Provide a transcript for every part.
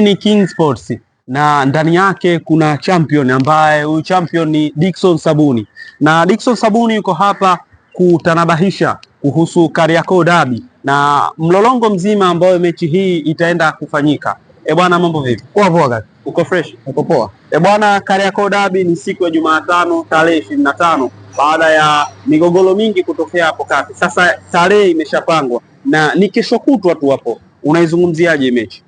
Ni King Sports na ndani yake kuna champion ambaye huyu champion ni Dickson Sabuni, na Dickson Sabuni yuko hapa kutanabahisha kuhusu Kariakoo Derby na mlolongo mzima ambao mechi hii itaenda kufanyika. Bwana, mambo vipi? Poa kaka. Uko fresh? Uko poa. Bwana, Kariakoo Derby ni siku ya Jumatano tarehe 25 baada ya migogoro mingi kutokea hapo kati. Sasa tarehe imeshapangwa na ni kesho kutwa tu hapo. Unaizungumziaje mechi?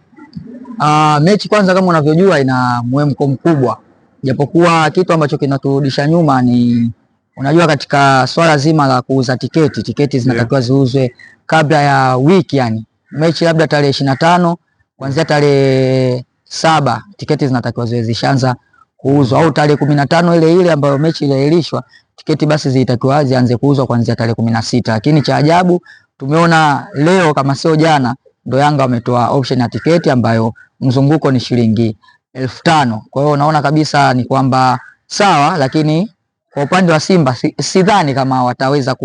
Mechi kwanza kama unavyojua ina muhemko mkubwa, japokuwa kitu ambacho kinaturudisha nyuma ni unajua, katika swala zima la kuuza tiketi zinatakiwa ziuzwe kabla ya wiki, yani mechi labda tarehe 25 kuanzia tarehe 7 tiketi zinatakiwa ziwe zishaanza kuuzwa, au tarehe 15 ile ambayo mechi iliahirishwa tiketi basi zilitakiwa zianze kuuzwa kuanzia tarehe 16. Lakini cha ajabu tumeona leo kama sio jana ndo Yanga wametoa option ya tiketi ambayo mzunguko ni shilingi 5,000. Kwa hiyo unaona kabisa ni kwamba sawa, lakini kwa upande wa Simba sidhani kama wataweza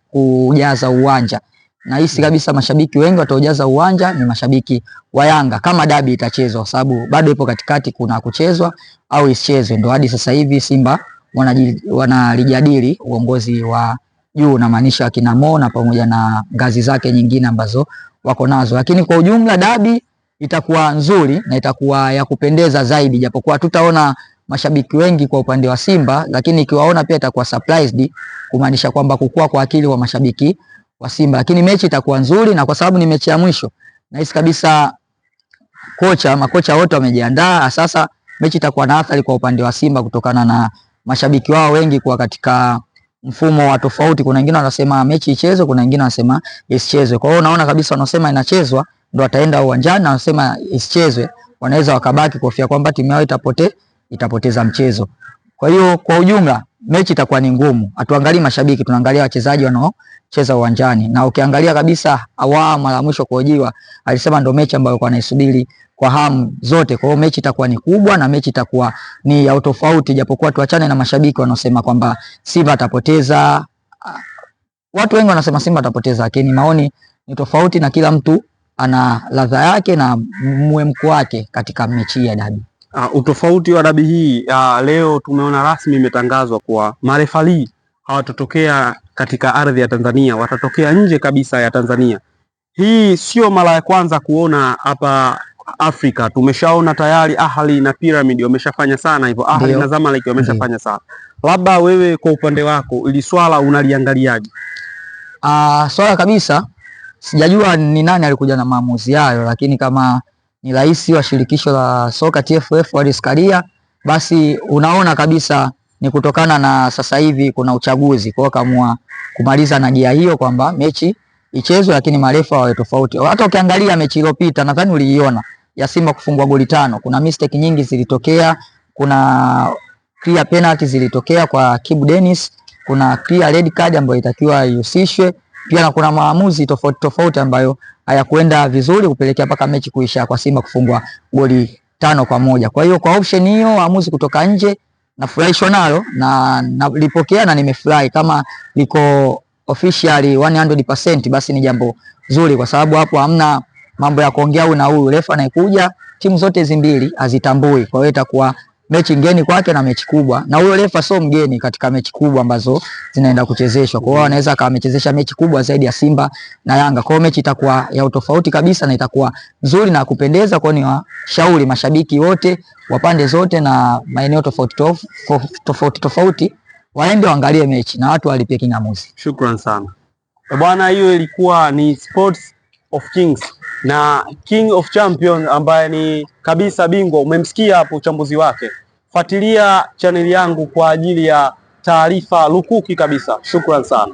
kujaza uwanja. Na hisi kabisa mashabiki wengi wataojaza uwanja ni mashabiki wa Yanga kama dabi itachezwa, sababu bado ipo katikati, kuna kuchezwa au isichezwe. Ndo hadi sasa hivi Simba wanalijadili uongozi wa juu, na maanisha akina Mo na pamoja na ngazi zake nyingine ambazo wako nazo. Lakini kwa ujumla dabi itakuwa nzuri na itakuwa ya kupendeza zaidi, japokuwa tutaona mashabiki wengi kwa upande wa Simba, lakini ikiwaona pia itakuwa surprised, kumaanisha kwamba kukua kwa akili wa mashabiki wa Simba. Lakini mechi itakuwa nzuri, na kwa sababu ni mechi ya mwisho nahisi kabisa makocha wote wamejiandaa. Sasa mechi itakuwa na athari kwa upande wa Simba kutokana na mashabiki wao wengi kuwa katika mfumo wa tofauti. Kuna wengine wanasema mechi ichezwe, kuna wengine wanasema isichezwe. Kwa hiyo unaona kabisa wanasema inachezwa ndio wataenda uwanjani, na wanasema isichezwe wanaweza wakabaki kofia kwamba timu yao itapoteza mchezo. Kwa hiyo kwa ujumla mechi itakuwa ni ngumu. Hatuangalii mashabiki, tunaangalia wachezaji wanaocheza uwanjani. Na ukiangalia kabisa Awamu mara mwisho kuhojiwa alisema ndio mechi ambayo alikuwa anaisubiri kwa hamu zote. Kwa hiyo mechi itakuwa ni kubwa na mechi itakuwa ni ya tofauti, japokuwa tuachane na mashabiki wanaosema kwamba Simba atapoteza. Watu wengi wanasema Simba atapoteza, lakini maoni ni tofauti na kila mtu ana ladha yake na muhemko wake katika mechi ya dabi. Utofauti wa dabi hii leo tumeona rasmi imetangazwa kuwa marefali hawatotokea katika ardhi ya Tanzania, watatokea nje kabisa ya Tanzania. Hii sio mara ya kwanza kuona hapa Afrika. Tumeshaona tayari Ahli na Pyramid wameshafanya sana hivyo, Ahli na Zamalek wameshafanya sana. Labda wewe kwa upande wako ili swala unaliangaliaje? Swala kabisa sijajua ni nani alikuja na maamuzi hayo, lakini kama ni rais wa shirikisho la soka TFF Wallace Karia, basi unaona kabisa ni kutokana na sasa hivi kuna uchaguzi, kwa hiyo kaamua kumaliza na gia hiyo kwamba mechi ichezwe lakini marefa wawe tofauti. Hata ukiangalia mechi iliyopita nadhani uliiona ya Simba kufungwa goli 5, kuna mistake nyingi zilitokea, kuna clear penalty zilitokea kwa Kibu Dennis, kuna clear red card ambayo itakiwa ihusishwe pia, na kuna maamuzi tofauti ambayo hayakwenda vizuri kupelekea mpaka mechi kuisha kwa Simba kufungwa goli 5-1. Kwa hiyo kwa option hiyo maamuzi kutoka nje nafurahishwa nalo na nalipokea na nimefurahi. Kama liko officially 100% basi ni jambo zuri, kwa sababu hapo hamna mambo ya kuongea huyu na huyu. Refa anayekuja timu zote hizi mbili hazitambui, kwa hiyo itakuwa mechi ngeni kwake na mechi kubwa, na huyo refa sio mgeni katika mechi kubwa ambazo zinaenda kuchezeshwa. Kwa hiyo anaweza akamechezesha mechi kubwa zaidi ya Simba na Yanga. Kwa hiyo mechi itakuwa ya utofauti kabisa na itakuwa nzuri na kupendeza. Kwa hiyo ni washauri mashabiki wote wa pande zote na maeneo tofauti waende waangalie mechi na watu walipie kingamuzi. Shukran sana. Bwana, hiyo ilikuwa ni Sports of Kings na King of Champion ambaye ni kabisa bingwa. Umemsikia hapo uchambuzi wake. Fuatilia chaneli yangu kwa ajili ya taarifa lukuki kabisa. Shukran sana.